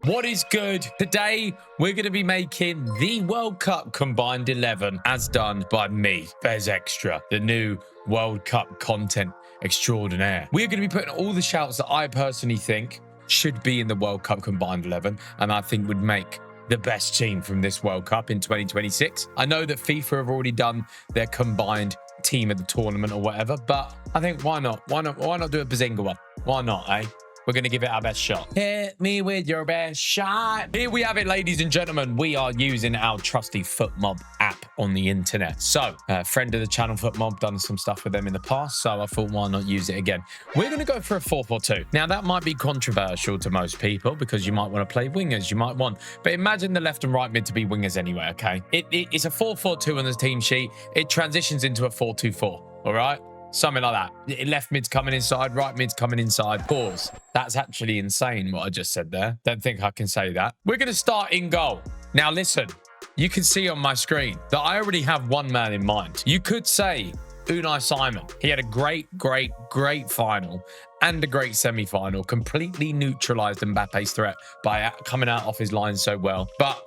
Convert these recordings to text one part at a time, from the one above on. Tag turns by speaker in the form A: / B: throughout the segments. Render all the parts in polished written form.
A: What is good? Today, we're going to be making the World Cup Combined 11 as done by me, Bez Extra, the new World Cup content extraordinaire. We're going to be putting all the shouts that I personally think should be in the World Cup Combined 11 and I think would make the best team from this World Cup in 2026. I know that FIFA have already done their combined team at the tournament or whatever, but I think why not? Why not do a Bazinga one? Why not, eh? We're going to give it our best shot. Hit me with your best shot. Here we have it, ladies and gentlemen. We are using our trusty FootMob app on the internet. So, friend of the channel, FootMob, done some stuff with them in the past. So I thought, why not use it again? We're going to go for a 4-4-2. Now, that might be controversial to most people because you might want to play wingers. You might want, but imagine the left and right mid to be wingers anyway, okay? It's a 4-4-2 on the team sheet. It transitions into a 4-2-4, all right? Something like that. Left mid's coming inside, right mid's coming inside. Pause. That's actually insane what I just said there. Don't think I can say that. We're going to start in goal. Now listen, you can see on my screen that I already have one man in mind. You could say Unai Simon. He had a great final and a great semi-final. Completely neutralised Mbappe's threat by coming out off his line so well. But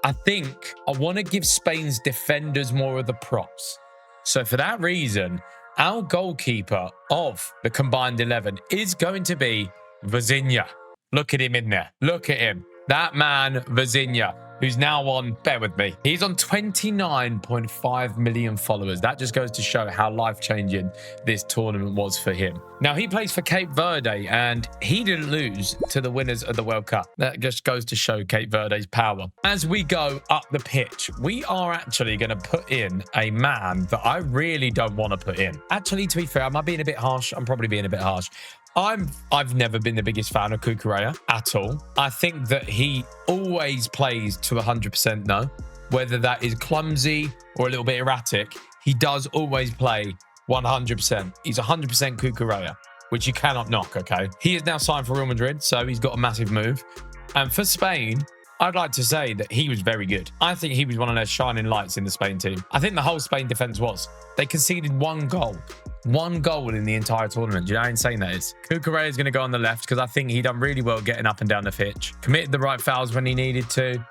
A: I think I want to give Spain's defenders more of the props. So for that reason, our goalkeeper of the combined 11 is going to be Vizinha. Look at him in there. Look at him. That man, Vizinha, who's now on, bear with me, he's on 29.5 million followers. That just goes to show how life-changing this tournament was for him. Now, he plays for Cape Verde, and he didn't lose to the winners of the World Cup. That just goes to show Cape Verde's power. As we go up the pitch, we are actually going to put in a man that I really don't want to put in. Actually, to be fair, am I being a bit harsh? I'm probably being a bit harsh. I've never been the biggest fan of Cucurella at all. I think that he always plays to 100% no. Whether that is clumsy or a little bit erratic, he does always play 100%. He's 100% Cucurella, which you cannot knock, okay? He is now signed for Real Madrid, so he's got a massive move. And for Spain, I'd like to say that he was very good. I think he was one of their shining lights in the Spain team. I think the whole Spain defense was. They conceded one goal. One goal in the entire tournament. Do you know how insane that is? Cucurella is going to go on the left because I think he done really well getting up and down the pitch. Committed the right fouls when he needed to.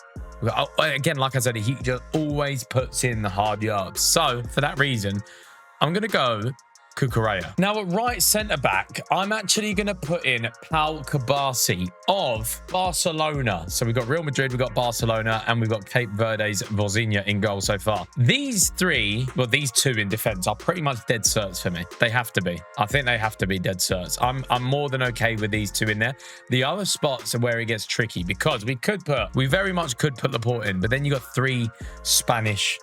A: Again, like I said, he just always puts in the hard yards. So, for that reason, I'm going to go Cucurella. Now, at right centre-back, I'm actually going to put in Pau Kabasi of Barcelona. So we've got Real Madrid, we've got Barcelona, and we've got Cape Verde's Vizinha in goal so far. These three, well, these two in defence are pretty much dead certs for me. They have to be. I think they have to be dead certs. I'm more than okay with these two in there. The other spots are where it gets tricky because we very much could put Laporte in, but then you got three Spanish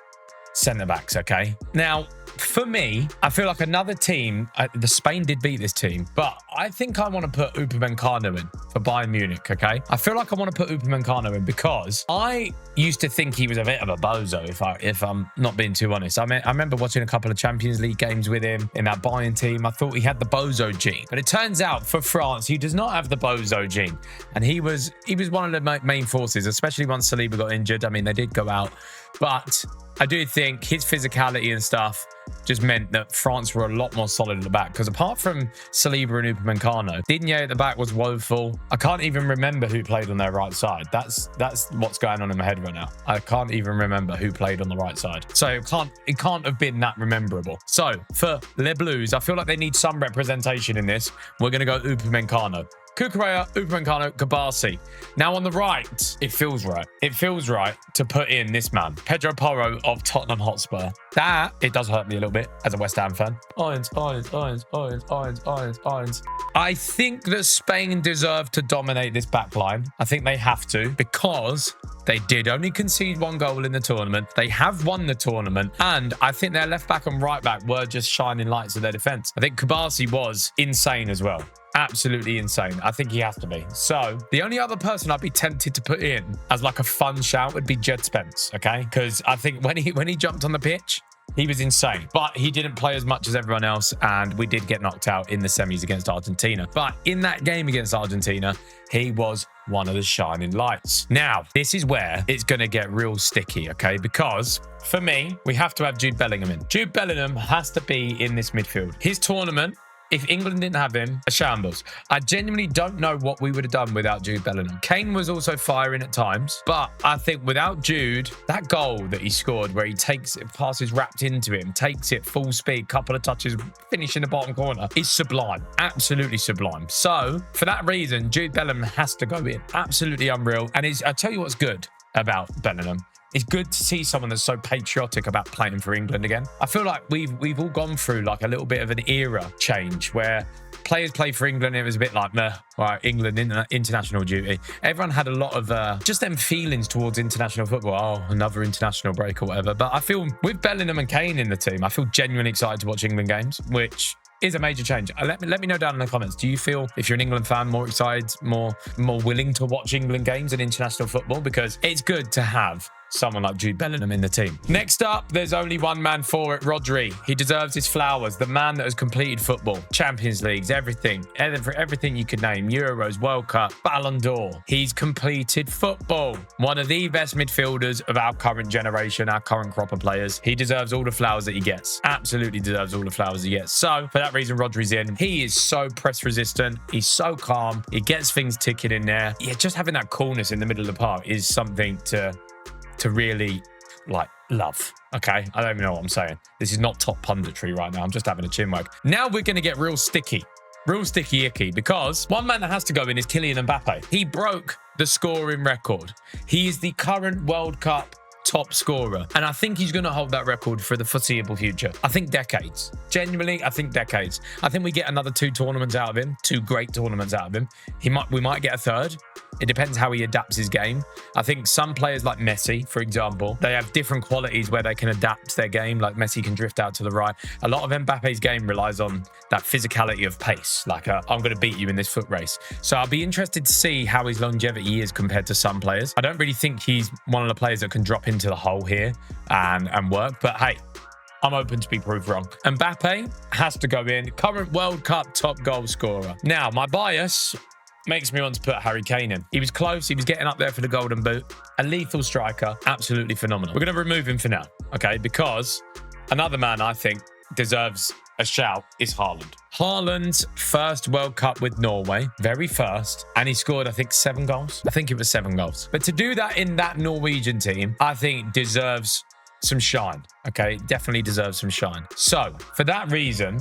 A: centre-backs, okay? Now, for me, I feel like another team, the Spain did beat this team, but I think I want to put Upamecano in for Bayern Munich, okay? I feel like I want to put Upamecano in because I used to think he was a bit of a bozo, if I'm not being too honest. I remember watching a couple of Champions League games with him in that Bayern team. I thought he had the bozo gene, but it turns out for France, he does not have the bozo gene. And he was one of the main forces, especially once Saliba got injured. I mean, they did go out, but I do think his physicality and stuff just meant that France were a lot more solid at the back. Because apart from Saliba and Upamecano, Digne at the back was woeful. I can't even remember who played on their right side. That's what's going on in my head right now. I can't even remember who played on the right side. So it can't have been that rememberable. So for Les Blues, I feel like they need some representation in this. We're going to go Upamecano. Cucurella, Upamecano, Kabasi. Now on the right, it feels right. It feels right to put in this man, Pedro Porro of Tottenham Hotspur. That, it does hurt me a little bit as a West Ham fan. Irons. I think that Spain deserve to dominate this back line. I think they have to because they did only concede one goal in the tournament. They have won the tournament. And I think their left back and right back were just shining lights of their defense. I think Kabasi was insane as well. Absolutely insane. I think he has to be. So the only other person I'd be tempted to put in as like a fun shout would be Jed Spence, okay? Because I think when he jumped on the pitch, he was insane. But he didn't play as much as everyone else, and we did get knocked out in the semis against Argentina. But in that game against Argentina, he was one of the shining lights. Now, this is where it's going to get real sticky, okay? Because for me, we have to have Jude Bellingham in. Jude Bellingham has to be in this midfield. His tournament if England didn't have him, a shambles. I genuinely don't know what we would have done without Jude Bellingham. Kane was also firing at times, but I think without Jude, that goal that he scored where he takes it, passes wrapped into him, takes it full speed, couple of touches, finish in the bottom corner, is sublime. Absolutely sublime. So for that reason, Jude Bellingham has to go in. Absolutely unreal. And I tell you what's good about Bellingham. It's good to see someone that's so patriotic about playing for England again. I feel like we've all gone through like a little bit of an era change where players play for England. It was a bit like, meh, right, England international duty. Everyone had a lot of just them feelings towards international football. Oh, another international break or whatever. But I feel with Bellingham and Kane in the team, I feel genuinely excited to watch England games, which is a major change. Let me know down in the comments. Do you feel, if you're an England fan, more excited, more willing to watch England games and international football? Because it's good to have someone like Jude Bellingham in the team. Next up, there's only one man for it, Rodri. He deserves his flowers. The man that has completed football, Champions Leagues, everything you could name, Euros, World Cup, Ballon d'Or. He's completed football. One of the best midfielders of our current generation, our current crop of players. He deserves all the flowers that he gets. Absolutely deserves all the flowers he gets. So for that reason, Rodri's in. He is so press resistant. He's so calm. He gets things ticking in there. Yeah, just having that coolness in the middle of the park is something to really like love. Okay, I don't even know what I'm saying. This is not top punditry right now. I'm just having a chin wag. Now we're going to get real sticky icky, because one man that has to go in is Kylian Mbappe. He broke the scoring record. He is the current World Cup top scorer, and I think he's going to hold that record for the foreseeable future. I think decades. Genuinely, I think decades. I think we get another 2 tournaments out of him, 2 great tournaments out of him. We might get a third. It depends how he adapts his game. I think some players like Messi, for example, they have different qualities where they can adapt their game. Like Messi can drift out to the right. A lot of Mbappe's game relies on that physicality of pace. Like, I'm going to beat you in this foot race. So I'll be interested to see how his longevity is compared to some players. I don't really think he's one of the players that can drop into the hole here and work. But hey, I'm open to be proved wrong. Mbappe has to go in. Current World Cup top goal scorer. Now, my bias makes me want to put Harry Kane in. He was close. He was getting up there for the golden boot. A lethal striker. Absolutely phenomenal. We're going to remove him for now, okay? Because another man I think deserves a shout is Haaland. Haaland's first World Cup with Norway, very first, and he scored, I think, 7 goals. I think it was 7 goals. But to do that in that Norwegian team, I think deserves some shine, okay? Definitely deserves some shine. So, for that reason,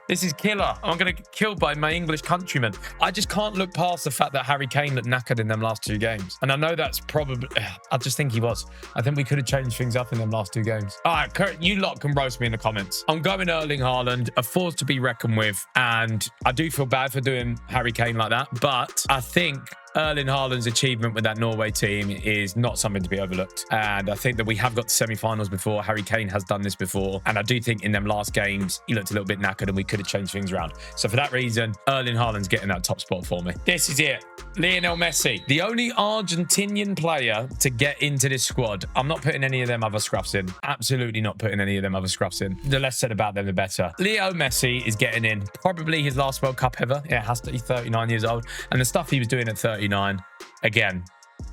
A: this is killer. I'm going to get killed by my English countrymen. I just can't look past the fact that Harry Kane looked knackered in them last 2 games. And I know that's probably... I just think he was. I think we could have changed things up in them last 2 games. All right, Kurt, you lot can roast me in the comments. I'm going Erling Haaland, a force to be reckoned with. And I do feel bad for doing Harry Kane like that. But I think Erling Haaland's achievement with that Norway team is not something to be overlooked. And I think that we have got to semi-finals before. Harry Kane has done this before. And I do think in them last games, he looked a little bit knackered and we could have changed things around. So for that reason, Erling Haaland's getting that top spot for me. This is it. Lionel Messi, the only Argentinian player to get into this squad. I'm not putting any of them other scruffs in. Absolutely not putting any of them other scruffs in. The less said about them, the better. Leo Messi is getting in. Probably his last World Cup ever. Yeah, it has to be 39 years old. And the stuff he was doing at 39, again,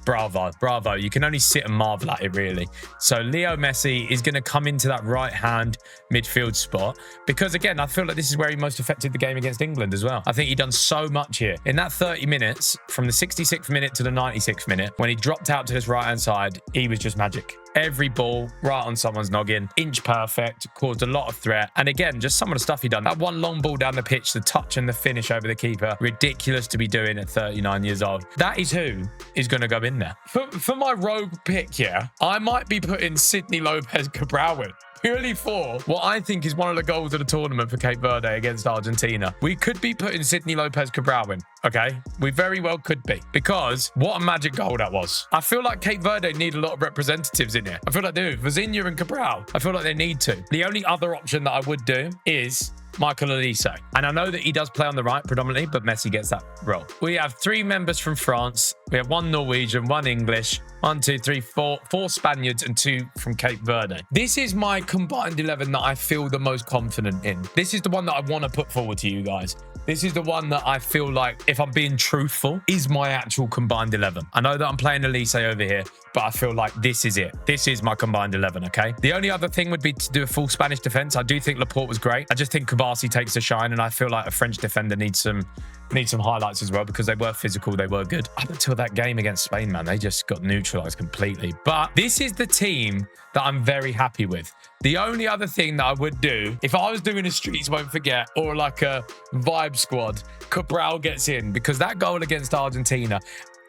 A: bravo. You can only sit and marvel at it, really. So Leo Messi is going to come into that right-hand midfield spot because, again, I feel like this is where he most affected the game against England as well. I think he done so much here. In that 30 minutes, from the 66th minute to the 96th minute, when he dropped out to this right-hand side, he was just magic. Every ball right on someone's noggin, inch perfect, caused a lot of threat. And again, just some of the stuff he done. That one long ball down the pitch, the touch and the finish over the keeper, ridiculous to be doing at 39 years old. That is who is going to go in there. For my rogue pick here, I might be putting Sidney Lopez Cabral in. Purely for what I think is one of the goals of the tournament for Cape Verde against Argentina. We could be putting Sidney Lopez Cabral in, okay? We very well could be, because what a magic goal that was. I feel like Cape Verde need a lot of representatives in here. I feel like they do. Vizinha and Cabral, I feel like they need to. The only other option that I would do is Michael Olise. And I know that he does play on the right predominantly, but Messi gets that role. We have 3 members from France. We have 1 Norwegian, 1 English, 1, 2, 3, 4 Spaniards and 2 from Cape Verde. This is my combined 11 that I feel the most confident in. This is the one that I want to put forward to you guys. This is the one that I feel like, if I'm being truthful, is my actual combined 11. I know that I'm playing Elise over here, but I feel like this is it. This is my combined 11, okay? The only other thing would be to do a full Spanish defense. I do think Laporte was great. I just think Kabasi takes a shine, and I feel like a French defender needs some highlights as well, because they were physical, they were good. Up until that game against Spain, man, they just got neutralized completely. But this is the team that I'm very happy with. The only other thing that I would do, if I was doing a Streets Won't Forget or like a Vibe Squad, Cabral gets in, because that goal against Argentina,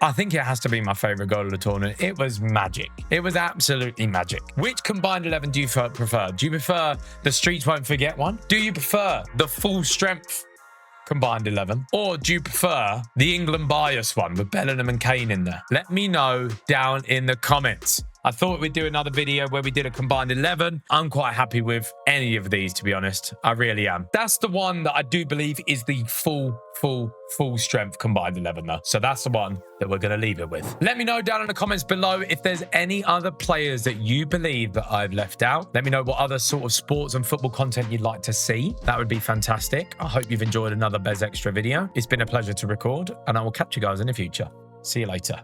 A: I think it has to be my favorite goal of the tournament. It was magic. It was absolutely magic. Which combined 11 do you prefer? Do you prefer the Streets Won't Forget one? Do you prefer the full strength combined 11? Or do you prefer the England bias one with Bellingham and Kane in there? Let me know down in the comments. I thought we'd do another video where we did a combined 11. I'm quite happy with any of these, to be honest. I really am. That's the one that I do believe is the full strength combined 11 though. So that's the one that we're going to leave it with. Let me know down in the comments below if there's any other players that you believe that I've left out. Let me know what other sort of sports and football content you'd like to see. That would be fantastic. I hope you've enjoyed another Bez Extra video. It's been a pleasure to record, and I will catch you guys in the future. See you later.